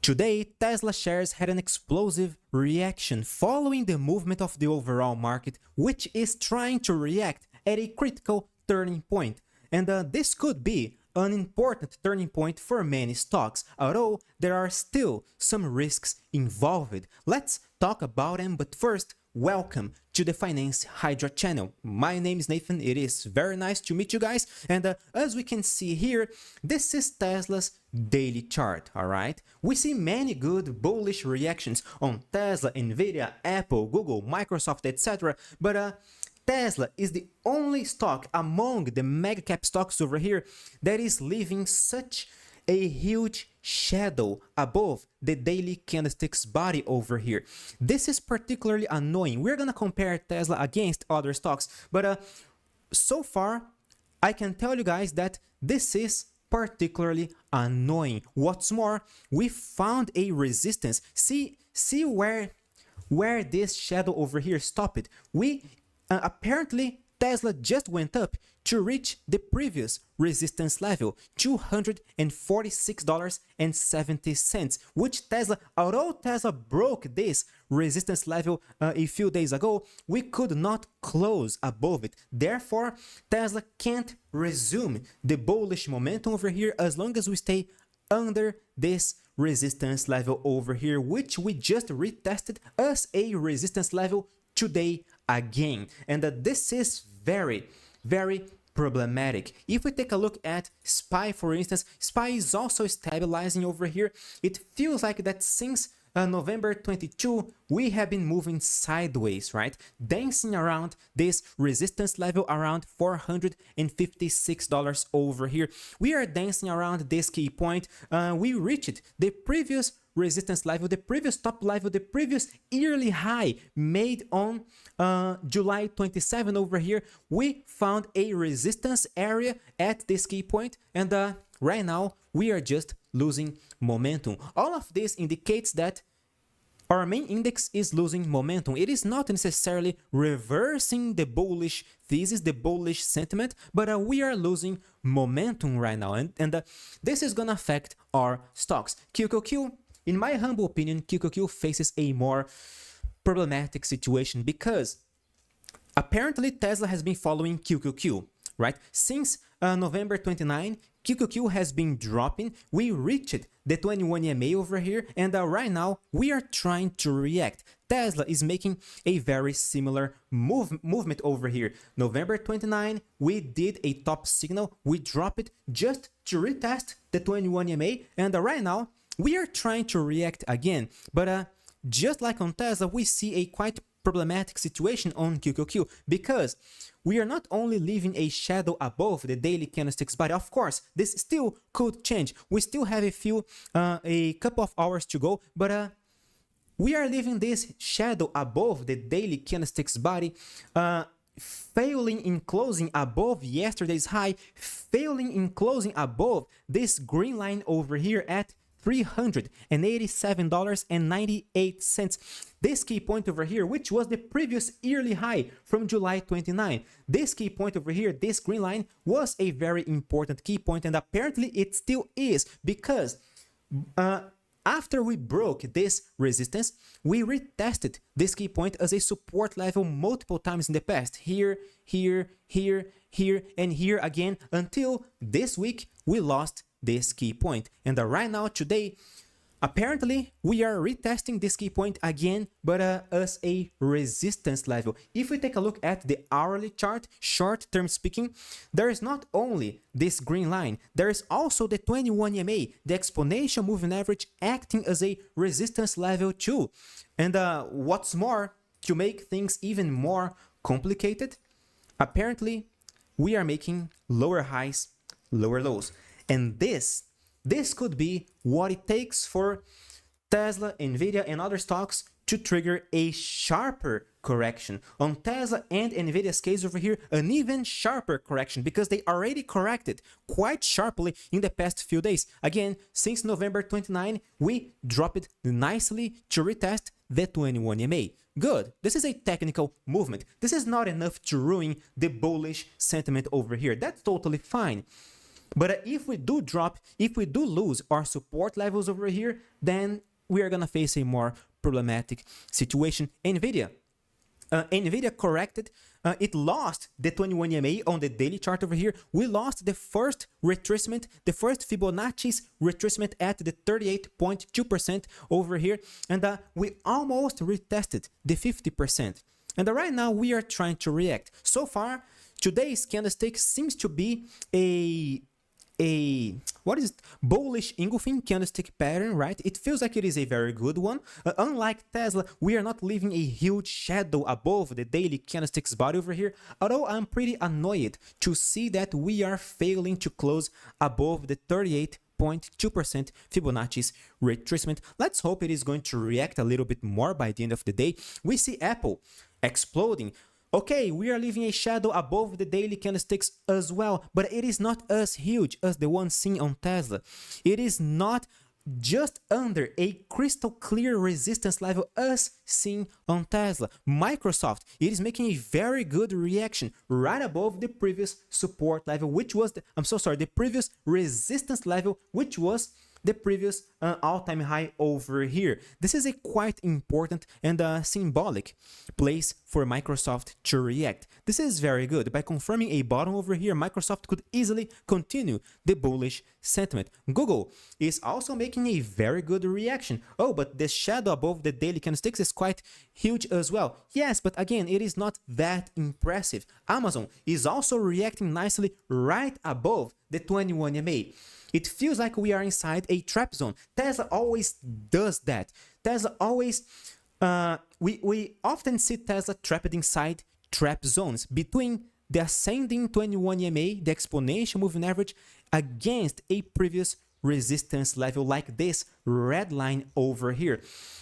Today, Tesla shares had an explosive reaction following the movement of the overall market, which is trying to react at a critical turning point. And this could be an important turning point for many stocks, although there are still some risks involved. Let's talk about them, but first, welcome to the Finance Hydra channel. My name is Nathan, it is very nice to meet you guys, and as we can see here, this is Tesla's daily chart, alright? We see many good bullish reactions on Tesla, Nvidia, Apple, Google, Microsoft, etc. But Tesla is the only stock among the mega cap stocks over here that is leaving such a huge shadow above the daily candlesticks body over here. This is particularly annoying. We're gonna compare Tesla against other stocks, but so far I can tell you guys that this is particularly annoying. What's more, we found a resistance. See where this shadow over here stopped. We apparently Tesla just went up to reach the previous resistance level, $246.70, which although Tesla broke this resistance level a few days ago, we could not close above it. Therefore, Tesla can't resume the bullish momentum over here as long as we stay under this resistance level over here, which we just retested as a resistance level today again. And this is very problematic. If we take a look at SPY, for instance, SPY is also stabilizing over here. It feels like that since November 22, we have been moving sideways, right? Dancing around this resistance level around $456 over here. We are dancing around this key point. We reached the previous resistance level, the previous top level, the previous yearly high made on July 27 over here. We found a resistance area at this key point, and right now we are just losing momentum. All of this indicates that our main index is losing momentum. It is not necessarily reversing the bullish thesis, the bullish sentiment, but we are losing momentum right now, and this is gonna affect our stocks. QQQ, in my humble opinion, QQQ faces a more problematic situation because apparently Tesla has been following QQQ, right? Since November 29, QQQ has been dropping. We reached the 21 EMA over here, and right now we are trying to react. Tesla is making a very similar movement over here. November 29, we did a top signal. We dropped it just to retest the 21 EMA, and right now we are trying to react again. But just like on Tesla, we see a quite problematic situation on QQQ because we are not only leaving a shadow above the daily candlesticks body. Of course, this still could change. We still have a couple of hours to go, but we are leaving this shadow above the daily candlesticks body, failing in closing above yesterday's high, failing in closing above this green line over here at $387.98. This key point over here, which was the previous yearly high from July 29. This key point over here, this green line, was a very important key point, and apparently it still is because after we broke this resistance, we retested this key point as a support level multiple times in the past. Here, here, here, here, and here again, until this week we lost this key point. And right now, today, apparently we are retesting this key point again, but as a resistance level. If we take a look at the hourly chart, short term speaking, there is not only this green line, there is also the 21 EMA, the exponential moving average, acting as a resistance level too. And what's more, to make things even more complicated, apparently we are making lower highs, lower lows. And this could be what it takes for Tesla, Nvidia, and other stocks to trigger a sharper correction. On Tesla and Nvidia's case over here, an even sharper correction because they already corrected quite sharply in the past few days. Again, since November 29, we dropped nicely to retest the 21 EMA. Good. This is a technical movement. This is not enough to ruin the bullish sentiment over here. That's totally fine. But if we do drop, if we do lose our support levels over here, then we are gonna face a more problematic situation. Nvidia corrected. It lost the 21 EMA on the daily chart over here. We lost the first retracement, the first Fibonacci's retracement at the 38.2% over here, and we almost retested the 50%. And right now we are trying to react. So far, today's candlestick seems to be a what is it? Bullish engulfing candlestick pattern, right? It feels like it is a very good one. Unlike Tesla, we are not leaving a huge shadow above the daily candlestick's body over here, although I'm pretty annoyed to see that we are failing to close above the 38.2% Fibonacci's retracement. Let's hope it is going to react a little bit more by the end of the day. We see Apple exploding. Okay, we are leaving a shadow above the daily candlesticks as well, but it is not as huge as the one seen on Tesla. It is not just under a crystal clear resistance level as seen on Tesla. Microsoft, it is making a very good reaction right above the previous support level, which was the previous resistance level, which was the previous all-time high over here. This is a quite important and symbolic place for Microsoft to react. This is very good. By confirming a bottom over here, Microsoft could easily continue the bullish sentiment. Google is also making a very good reaction. Oh, but the shadow above the daily candlesticks is quite huge as well. Yes, but again, it is not that impressive. Amazon is also reacting nicely right above the 21 EMA. It feels like we are inside a trap zone. Tesla always does that. Tesla always, we often see Tesla trapped inside trap zones between the ascending 21 EMA, the exponential moving average, against a previous resistance level like this red line over here.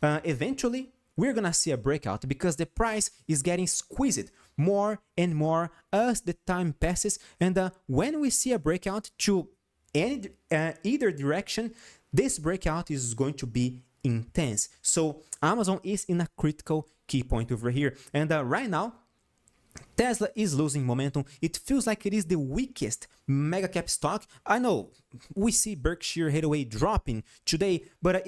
Eventually, we're gonna see a breakout because the price is getting squeezed more and more as the time passes. And when we see a breakout to either direction, this breakout is going to be intense. So Amazon is in a critical key point over here, and right now Tesla is losing momentum. It feels like it is the weakest mega cap stock. I know we see Berkshire Hathaway dropping today, but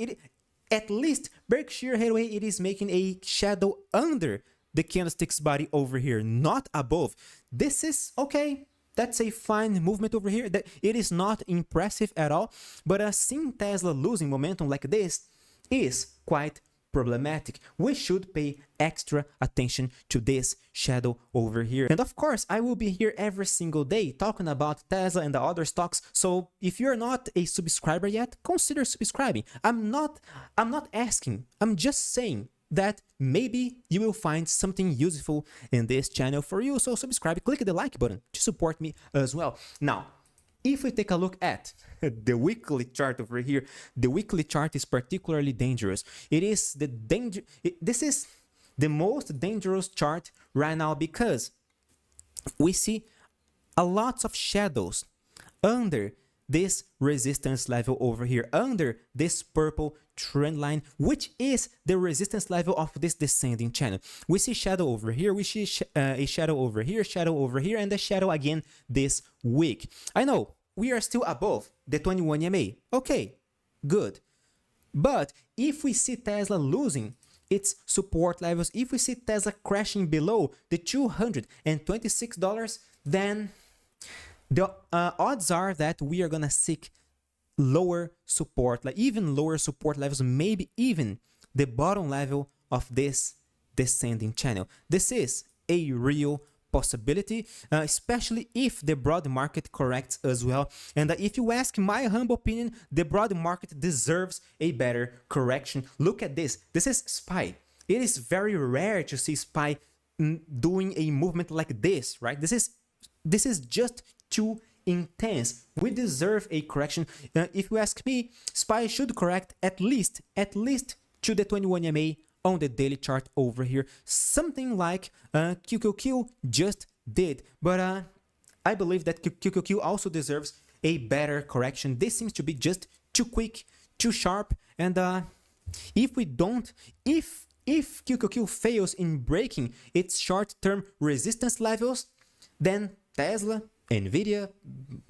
at least Berkshire Hathaway, it is making a shadow under the candlestick's body over here, not above. This is okay. That's a fine movement over here. That it is not impressive at all, but seeing Tesla losing momentum like this is quite problematic. We should pay extra attention to this shadow over here. And of course, I will be here every single day talking about Tesla and the other stocks. So if you're not a subscriber yet, consider subscribing. I'm not asking. I'm just saying that maybe you will find something useful in this channel for you. So subscribe, click the like button to support me as well. Now, if we take a look at the weekly chart over here, the weekly chart is particularly dangerous. This is the most dangerous chart right now because we see a lot of shadows under this resistance level over here, under this purple trend line, which is the resistance level of this descending channel. We see shadow over here, we see a shadow over here, and a shadow again this week. I know we are still above the 21 EMA. Okay, good. But if we see Tesla losing its support levels, if we see Tesla crashing below the $226, then the odds are that we are gonna seek lower support, like even lower support levels, maybe even the bottom level of this descending channel. This is a real possibility, especially if the broad market corrects as well. And if you ask my humble opinion, the broad market deserves a better correction. Look at this. This is SPY. It is very rare to see SPY doing a movement like this, right? This is just too intense. We deserve a correction. If you ask me, SPY should correct at least to the 21 EMA on the daily chart over here, something like QQQ just did. But I believe that QQQ also deserves a better correction. This seems to be just too quick, too sharp, and if QQQ fails in breaking its short-term resistance levels, then Tesla Nvidia,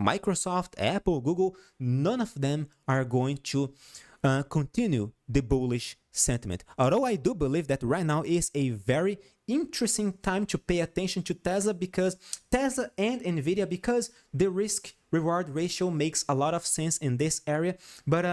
Microsoft, Apple, Google, none of them are going to continue the bullish sentiment. Although I do believe that right now is a very interesting time to pay attention to Tesla, because Tesla and Nvidia, because the risk reward ratio makes a lot of sense in this area, but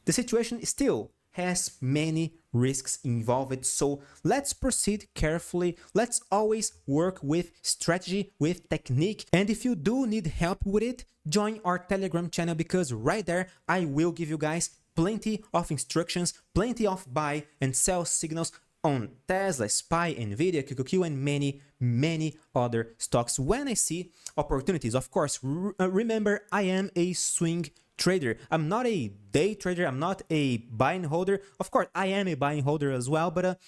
the situation still has many risks involved. So let's proceed carefully. Let's always work with strategy, with technique. And if you do need help with it, join our Telegram channel, because right there I will give you guys plenty of instructions, plenty of buy and sell signals on Tesla, SPY, Nvidia, QQQ, and many other stocks when I see opportunities. Of course, remember, I am a swing trader. I'm not a day trader. I'm not a buying holder. Of course, I am a buying holder as well, but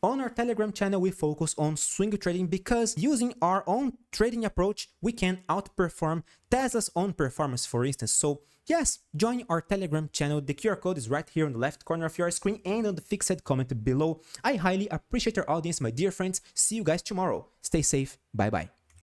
on our Telegram channel, we focus on swing trading, because using our own trading approach, we can outperform Tesla's own performance, for instance. So yes, join our Telegram channel. The QR code is right here on the left corner of your screen and on the fixed comment below. I highly appreciate your audience, my dear friends. See you guys tomorrow. Stay safe. Bye-bye.